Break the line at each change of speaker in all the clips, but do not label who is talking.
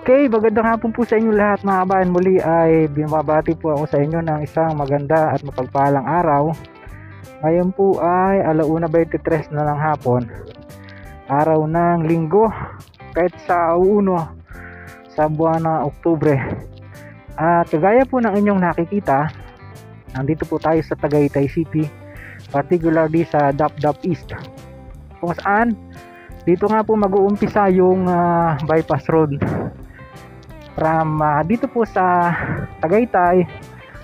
Okay, magandang hapon po sa inyo lahat mga kabayan. Muli ay bumabati po ako sa inyo ng isang maganda at mapagpalang araw. Ngayon po ay 1:23 na ng hapon, araw ng linggo, kahit sa 1 sa buwan ng Oktubre. At kagaya po ng inyong nakikita, nandito po tayo sa Tagaytay City, particularly sa Dap-Dap East, kung saan dito nga po mag-uumpisa yung bypass road from dito po sa Tagaytay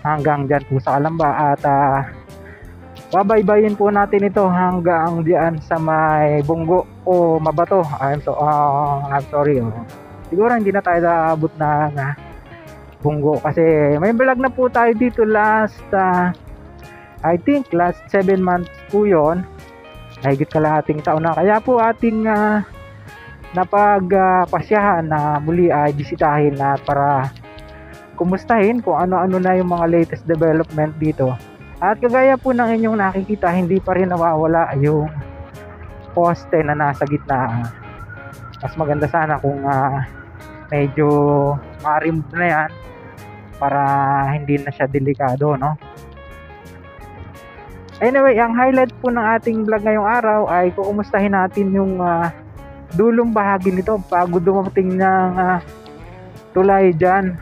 hanggang dyan po sa Calamba. At babaybayin po natin ito hanggang diyan sa may Bunggo o Mabato. I'm sorry. Siguro hindi na tayo naabot ng Bunggo kasi may vlog na po tayo dito last I think last 7 months po yon. Higit kalahating taon na. Kaya po ating napagpasyahan na muli ay bisitahin na para kumustahin kung ano-ano na yung mga latest development dito. At kagaya po ng inyong nakikita, hindi pa rin nawawala yung poste na nasa gitna. Mas maganda sana kung medyo ma-remove na yan para hindi na siya delikado, no? Anyway, ang highlight po ng ating vlog ngayong araw ay kukumustahin natin yung dulong bahagi nito bago dumating ng tulay dyan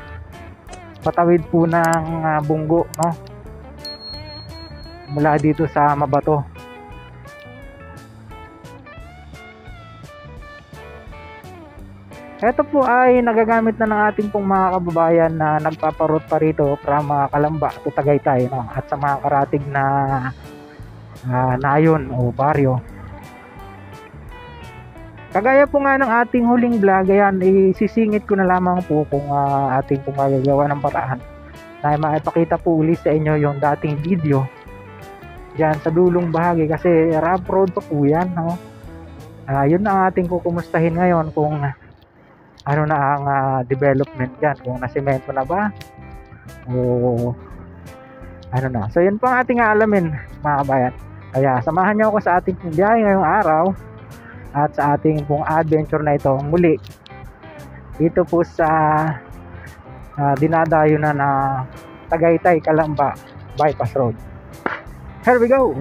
patawid po ng Bunggo, no? Mula dito sa Mabato. Ito po ay nagagamit na ng ating pong mga kababayan na nagpaparot pa rito from Calamba to Tagaytay, no? At sa mga karatig na nayon o baryo. Kagaya po nga ng ating huling vlog, ayan, isisingit ko na lamang po kung ating pong magagawa ng paraan na maipakita po ulit sa inyo yung dating video dyan sa dulong bahagi kasi rough road pa po yan, no? Yun ang ating kukumustahin ngayon kung ano na ang development dyan, kung nasemento na ba o ano na. So yun po ang ating alamin mga kabayan. Kaya samahan nyo ako sa ating pong biyahe ngayong araw at sa ating pong adventure na ito muli dito po sa dinadayo na Tagaytay Calamba bypass road. Here we go.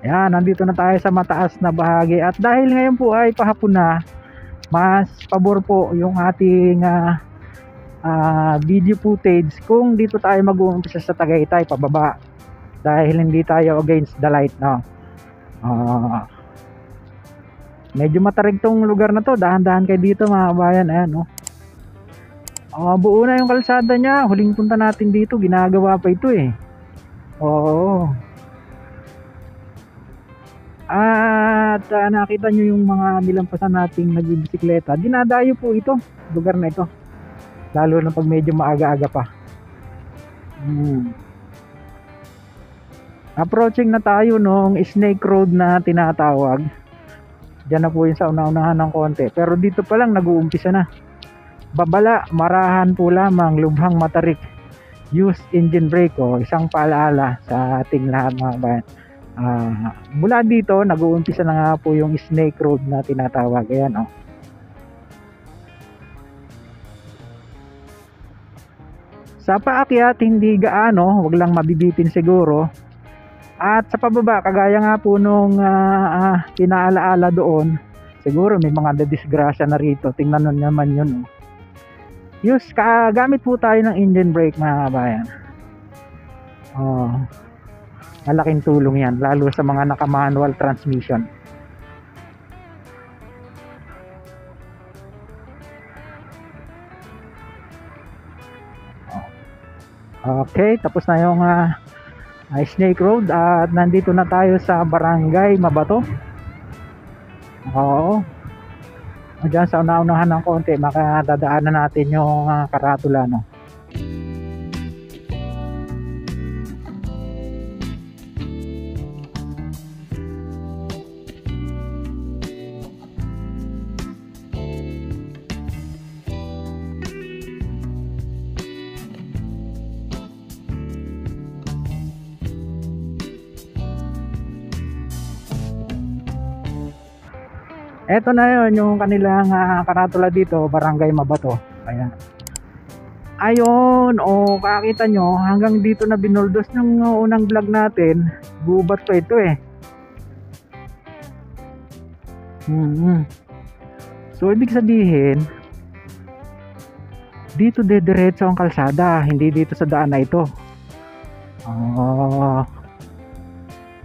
Yan, nandito na tayo sa mataas na bahagi at dahil ngayon po ay pahapon na, mas pabor po yung ating video footage kung dito tayo mag-uumpisa sa Tagaytay pababa dahil hindi tayo against the light, no? Medyo matarig tong lugar na to, dahan-dahan kayo dito mga kabayan. Ayan, no? Buo na yung kalsada niya, huling punta natin dito ginagawa pa ito eh. Oo. At nakita nyo yung mga nilampasan nating nagbibisikleta, dinadayo po ito, lugar na ito, lalo na pag medyo maaga-aga pa. Approaching na tayo nung Snake Road na tinatawag. Diyan na po yung sa una-unahan ng konti, pero dito pa lang nag-uumpisa na. Babala, marahan po lamang, lubhang matarik, use engine brake. Isang paalaala sa ating lahat mga bayan. Mula dito nag-uumpisa na nga po yung Snake Road na tinatawag. Ayan, oh. Sa paakyat hindi gaano, wag lang mabibitin siguro. At sa pababa kagaya nga po nung inaalaala doon, siguro may mga disgrasya na rito. Tingnan nyo naman yun, oh. Gamit po tayo ng engine brake mga kabayan. Malaking tulong yan, lalo sa mga naka-manual transmission. Okay, tapos na yung Snake Road at nandito na tayo sa Barangay Mabato. Oo. Diyan sa una-unahan ng konti, makadadaanan natin yung karatula, no? Eto na yun, yung kanilang karatula dito, Barangay Mabato. Ayan. Ayun, kakita nyo, hanggang dito na binuldos ng unang vlog natin. Gubat pa ito eh. So, ibig sabihin, dito dediretso ang kalsada, hindi dito sa daan na ito.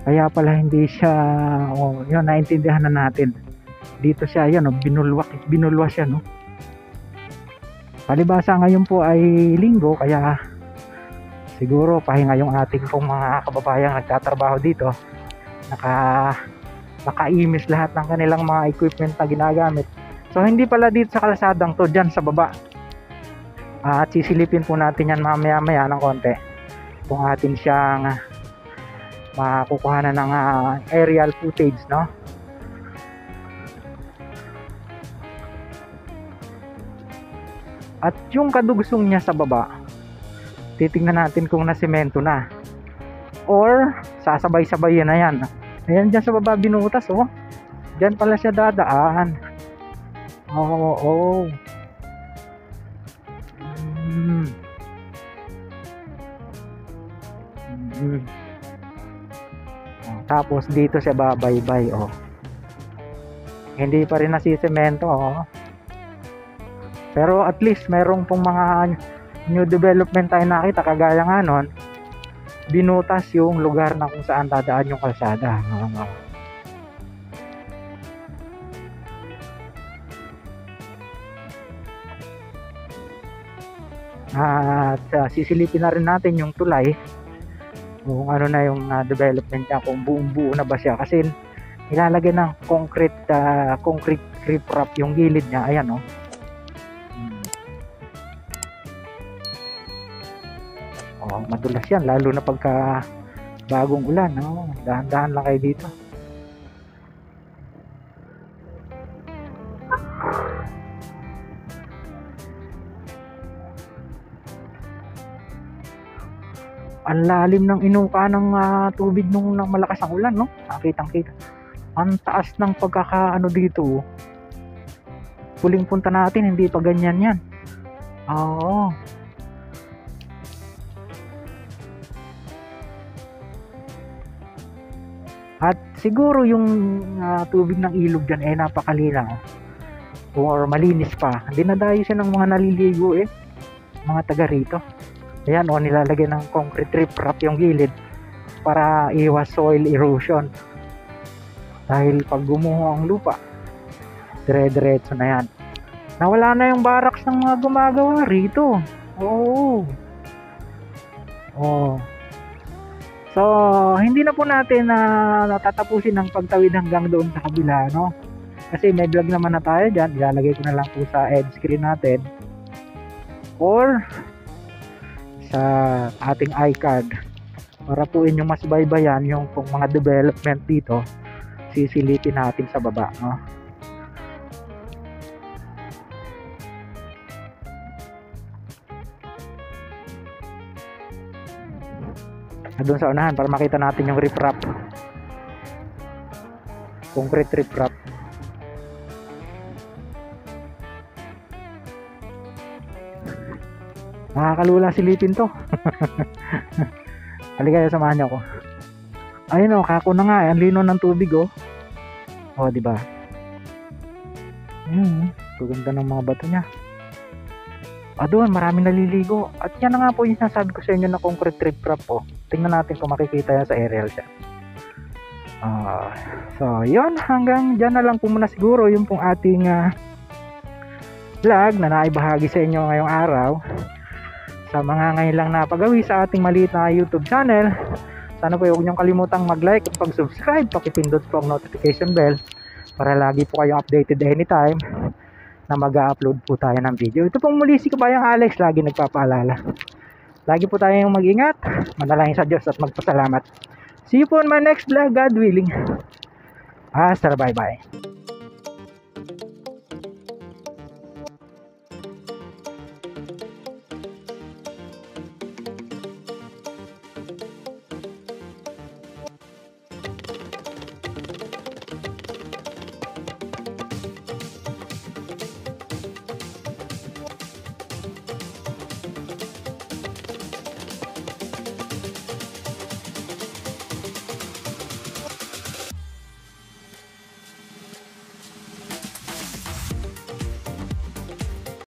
Kaya pala hindi siya, yun, naintindihan na natin. Dito siya, yan, binulwa siya, no? Palibasa ngayon po ay linggo, kaya siguro pahinga yung ating pong mga kababayang nagtatrabaho dito. Nakaimis lahat ng kanilang mga equipment na ginagamit. So hindi pala dito sa kalsadang to, dyan sa baba. At sisilipin po natin yan mamaya-maya ng konti kung atin siyang makukuhanan ng aerial footage, no? At yung kadugsong niya sa baba, titingnan natin kung nasemento na or sasabay-sabay na yan. Ayan, dyan sa baba binutas, oh. Dyan pala siya dadaan. Oo. Tapos dito siya babaybay, oh. Hindi pa rin nasisemento, oh. Pero at least mayroong pong mga new development tayo nakita, kagaya nga nun, binutas yung lugar na kung saan dadaan yung kalsada. At sisilipin na rin natin yung tulay, kung ano na yung development niya, kung buong buo na ba siya, kasi ilalagay ng concrete riprap yung gilid niya. Ayan, oh. Madulas yan, lalo na pagka bagong ulan, no? Dahan-dahan lang kayo dito. Ang lalim ng inuka ng tubig nung malakas ang ulan, no? Nakitang-kita. Ang taas ng pagkakaano dito. Huling punta natin, hindi pa ganyan yan. Oo. At siguro yung tubig ng ilog dyan ay napakalinaw or malinis pa. Dinadayo siya ng mga naliligo eh, mga taga rito. Ayan, nilalagay ng concrete riprap yung gilid para iwas soil erosion. Dahil pag gumuho ang lupa, dire-diretso na yan. Nawala na yung barracks ng mga gumagawa rito. Oo. So, hindi na po natin natatapusin ang pagtawid hanggang doon sa kabila, no? Kasi may vlog naman na tayo dyan. Ilalagay ko na lang po sa end screen natin or sa ating iCard para po inyong mas baybayan yung pong mga development dito. Sisilipin natin sa baba, no? Doon sa unahan para makita natin yung riprap, concrete riprap. Nakakalula silipin to. Halika kayo, samahan niyo ako. Ayun, kako na nga, ang lino ng tubig, oh. Di ba? Gaganda ng mga bato niya. Doon, maraming naliligo. At yan na nga po yung sinasabi ko sa inyo na concrete riprap, oh. Tingnan natin kung makikita yan sa aerial shot. So, yun. Hanggang dyan na lang po muna siguro yung pong ating vlog na naibahagi sa inyo ngayong araw. Sa mga ngayon lang napagawi sa ating maliit na YouTube channel, sana po huwag niyong kalimutang mag-like at pag-subscribe. Pakipindot po ang notification bell para lagi po kayong updated anytime na mag-upload po tayo ng video. Ito pong muli si Kabayang Alex, lagi nagpapaalala. Lagi po tayong mag-ingat, manalangin sa Diyos at magpasalamat. See you po on my next vlog, God willing. Hasta bye bye.